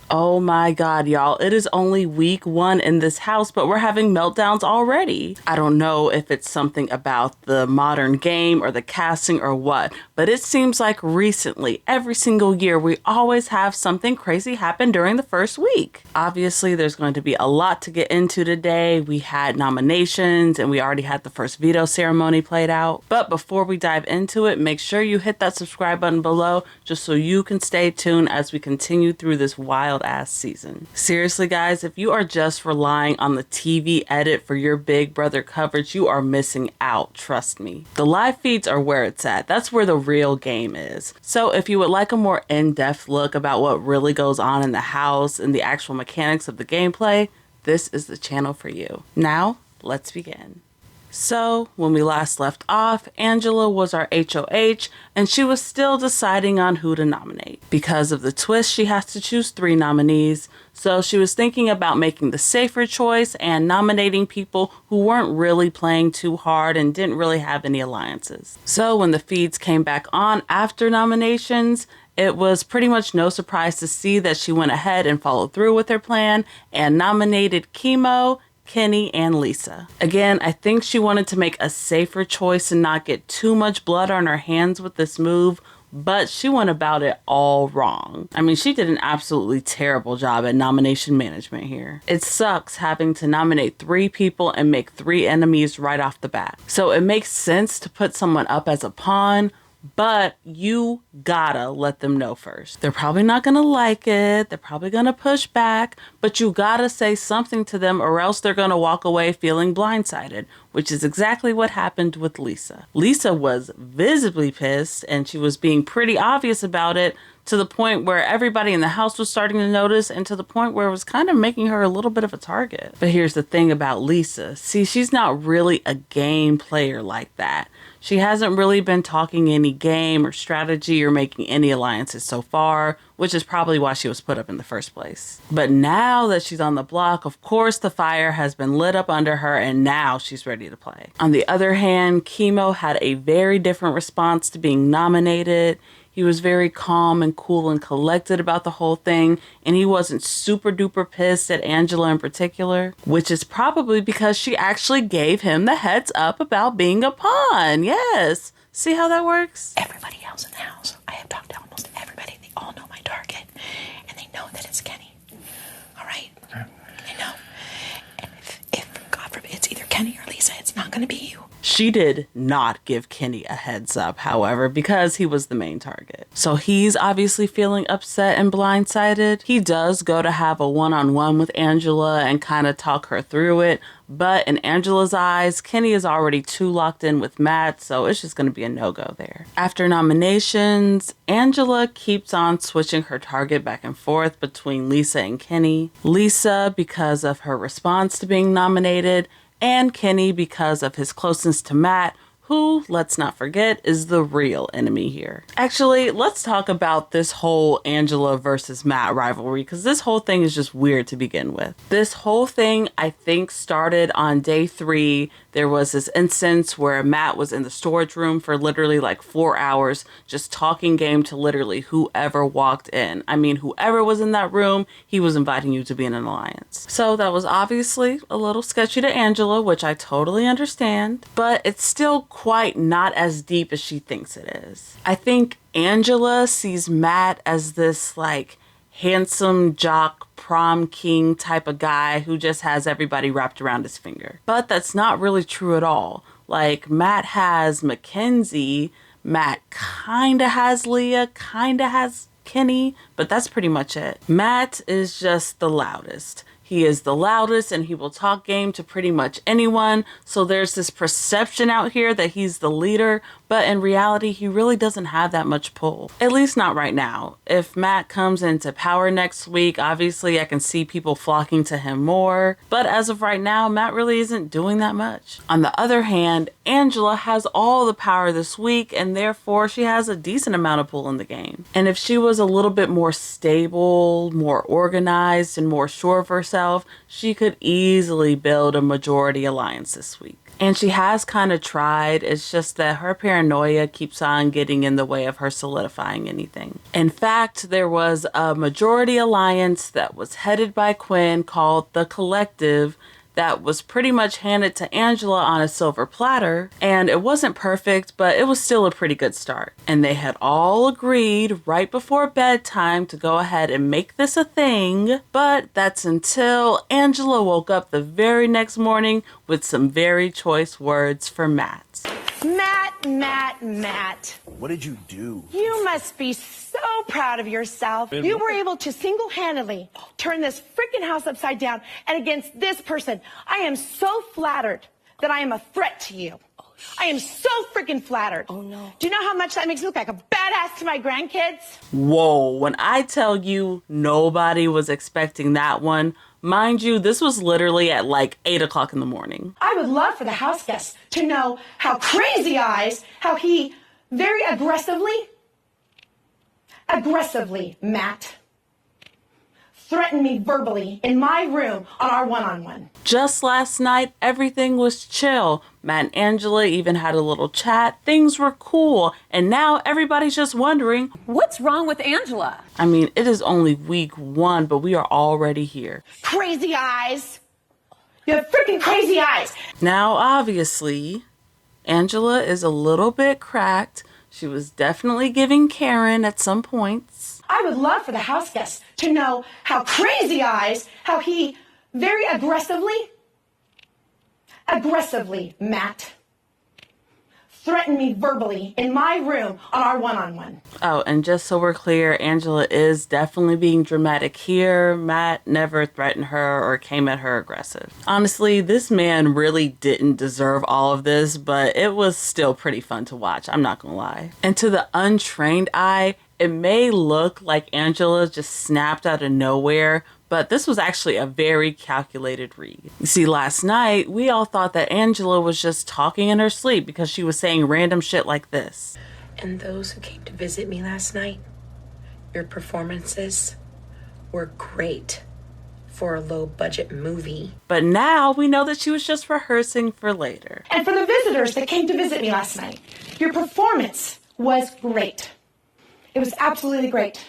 Oh my god, y'all. It is only week 1 in this house, but we're having meltdowns already. I don't know if it's something about the modern game or the casting or what, but it seems like recently, every single year, we always have something crazy happen during the first week. Obviously, there's going to be a lot to get into today. We had nominations and we already had the first veto ceremony played out. But before we dive into it, make sure you hit that subscribe button below just so you can stay tuned as we continue through this wild ass season. Seriously guys, if you are just relying on the TV edit for your Big Brother coverage, you are missing out, trust me. The live feeds are where it's at. That's where the real game is. So if you would like a more in-depth look about what really goes on in the house and the actual mechanics of the gameplay, this is the channel for you. Now, let's begin. So, when we last left off, Angela was our HOH, and she was still deciding on who to nominate. Because of the twist, she has to choose 3 nominees, so she was thinking about making the safer choice and nominating people who weren't really playing too hard and didn't really have any alliances. So, when the feeds came back on after nominations, it was pretty much no surprise to see that she went ahead and followed through with her plan and nominated Kimo, Kenny, and Lisa. Again, I think she wanted to make a safer choice and not get too much blood on her hands with this move, but she went about it all wrong. I mean, she did an absolutely terrible job at nomination management here. It sucks having to nominate 3 people and make 3 enemies right off the bat. So it makes sense to put someone up as a pawn, but you gotta let them know first. They're probably not gonna like it, they're probably gonna push back, but you gotta say something to them or else they're gonna walk away feeling blindsided, which is exactly what happened with Lisa. Lisa was visibly pissed and she was being pretty obvious about it, to the point where everybody in the house was starting to notice and to the point where it was kind of making her a little bit of a target. But here's the thing about Lisa. See, she's not really a game player like that. She hasn't really been talking any game or strategy or making any alliances so far, which is probably why she was put up in the first place. But now that she's on the block, of course the fire has been lit up under her and now she's ready to play. On the other hand, Kimo had a very different response to being nominated. He was very calm and cool and collected about the whole thing, and he wasn't super duper pissed at Angela in particular, which is probably because she actually gave him the heads up about being a pawn. Yes. See how that works? Everybody else in the house, I have talked to almost everybody. They all know my target, and they know that it's Kenny. All right? Okay. They know. And if God forbid, it's either Kenny or Lisa, it's not going to be you. She did not give Kenny a heads up, however, because he was the main target. So he's obviously feeling upset and blindsided. He does go to have a one-on-one with Angela and kind of talk her through it. But in Angela's eyes, Kenny is already too locked in with Matt, so it's just going to be a no-go there. After nominations, Angela keeps on switching her target back and forth between Lisa and Kenny. Lisa, because of her response to being nominated, and Kenny because of his closeness to Matt, who, let's not forget, is the real enemy here. Actually, let's talk about this whole Angela versus Matt rivalry, because this whole thing is just weird to begin with. This whole thing, I think, started on day 3. There was this instance where Matt was in the storage room for literally like 4 hours, just talking game to literally whoever walked in. I mean, whoever was in that room, he was inviting you to be in an alliance. So that was obviously a little sketchy to Angela, which I totally understand, but it's still quite not as deep as she thinks it is. I think Angela sees Matt as this like handsome jock prom king type of guy who just has everybody wrapped around his finger. But that's not really true at all. Like, Matt has Makensy, Matt kinda has Leah, kinda has Kenny, but that's pretty much it. Matt is just the loudest. He is the loudest and he will talk game to pretty much anyone. So there's this perception out here that he's the leader, but in reality, he really doesn't have that much pull. At least not right now. If Matt comes into power next week, obviously I can see people flocking to him more. But as of right now, Matt really isn't doing that much. On the other hand, Angela has all the power this week and therefore she has a decent amount of pull in the game. And if she was a little bit more stable, more organized, and more sure of herself, she could easily build a majority alliance this week. And she has kind of tried. It's just that her paranoia keeps on getting in the way of her solidifying anything. In fact, there was a majority alliance that was headed by Quinn called the Collective that was pretty much handed to Angela on a silver platter, and it wasn't perfect, but it was still a pretty good start. And they had all agreed right before bedtime to go ahead and make this a thing, but that's until Angela woke up the very next morning with some very choice words for Matt. Matt. What did you do? You must be so proud of yourself. You were able to single-handedly turn this freaking house upside down and against this person. I am so flattered that I am a threat to you. I am so freaking flattered. Oh, no. Do you know how much that makes me look like a badass to my grandkids? Whoa, when I tell you nobody was expecting that one, mind you, this was literally at like 8 o'clock in the morning. I would love for the house guests to know how Crazy Eyes, how he very aggressively, Matt, threatened me verbally in my room on our one-on-one. Just last night, everything was chill. Matt and Angela even had a little chat. Things were cool. And now everybody's just wondering, what's wrong with Angela? I mean, it is only week 1, but we are already here. Crazy Eyes. You have freaking crazy eyes. Now, obviously, Angela is a little bit cracked. She was definitely giving Karen at some points. I would love for the house guests to know how Crazy Eyes, how he very aggressively, Matt, threatened me verbally in my room on our one-on-one. Oh, and just so we're clear, Angela is definitely being dramatic here. Matt never threatened her or came at her aggressive. Honestly, this man really didn't deserve all of this, but it was still pretty fun to watch, I'm not gonna lie. And to the untrained eye, it may look like Angela just snapped out of nowhere, but this was actually a very calculated read. You see, last night, we all thought that Angela was just talking in her sleep because she was saying random shit like this. And those who came to visit me last night, your performances were great for a low-budget movie. But now we know that she was just rehearsing for later. And for the visitors that came to visit me last night, your performance was great. It was absolutely great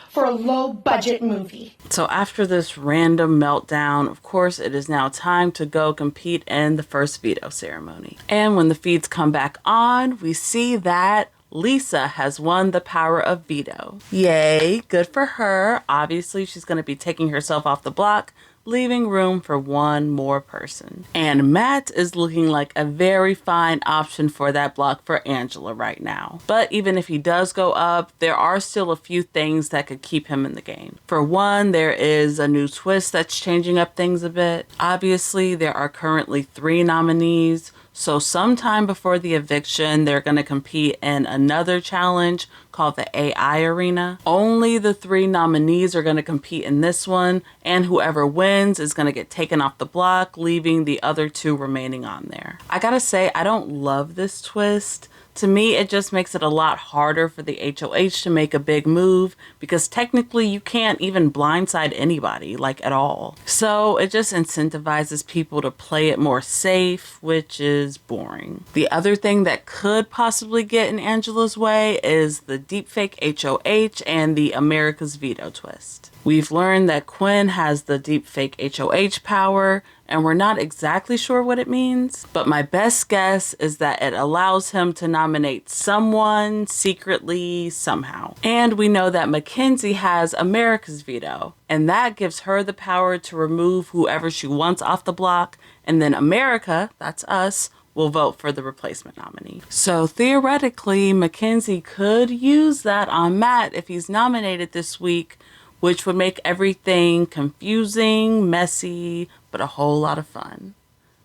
for a low-budget movie. So after this random meltdown, of course, it is now time to go compete in the first veto ceremony. And when the feeds come back on, we see that Lisa has won the power of veto. Yay, good for her. Obviously, she's going to be taking herself off the block, leaving room for one more person. And Matt is looking like a very fine option for that block for Angela right now. But even if he does go up, there are still a few things that could keep him in the game. For one, there is a new twist that's changing up things a bit. Obviously, there are currently 3 nominees. So sometime before the eviction, they're going to compete in another challenge called the AI Arena. Only the 3 nominees are going to compete in this one, and whoever wins is going to get taken off the block, leaving the other 2 remaining on there. I gotta say, I don't love this twist. To me, it just makes it a lot harder for the HOH to make a big move because technically you can't even blindside anybody, like at all. So it just incentivizes people to play it more safe, which is boring. The other thing that could possibly get in Angela's way is the deepfake HOH and the America's Veto twist. We've learned that Quinn has the deepfake HOH power, and we're not exactly sure what it means, but my best guess is that it allows him to nominate someone secretly somehow. And we know that Makensy has America's Veto, and that gives her the power to remove whoever she wants off the block, and then America, that's us, will vote for the replacement nominee. So theoretically, Makensy could use that on Matt if he's nominated this week, which would make everything confusing, messy, but a whole lot of fun.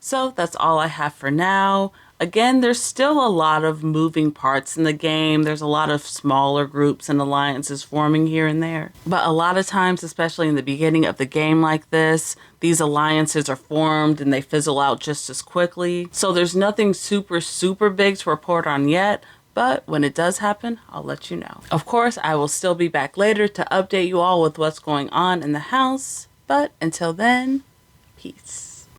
So that's all I have for now. Again, there's still a lot of moving parts in the game. There's a lot of smaller groups and alliances forming here and there. But a lot of times, especially in the beginning of the game like this, these alliances are formed and they fizzle out just as quickly. So there's nothing super big to report on yet. But when it does happen, I'll let you know. Of course, I will still be back later to update you all with what's going on in the house. But until then, peace.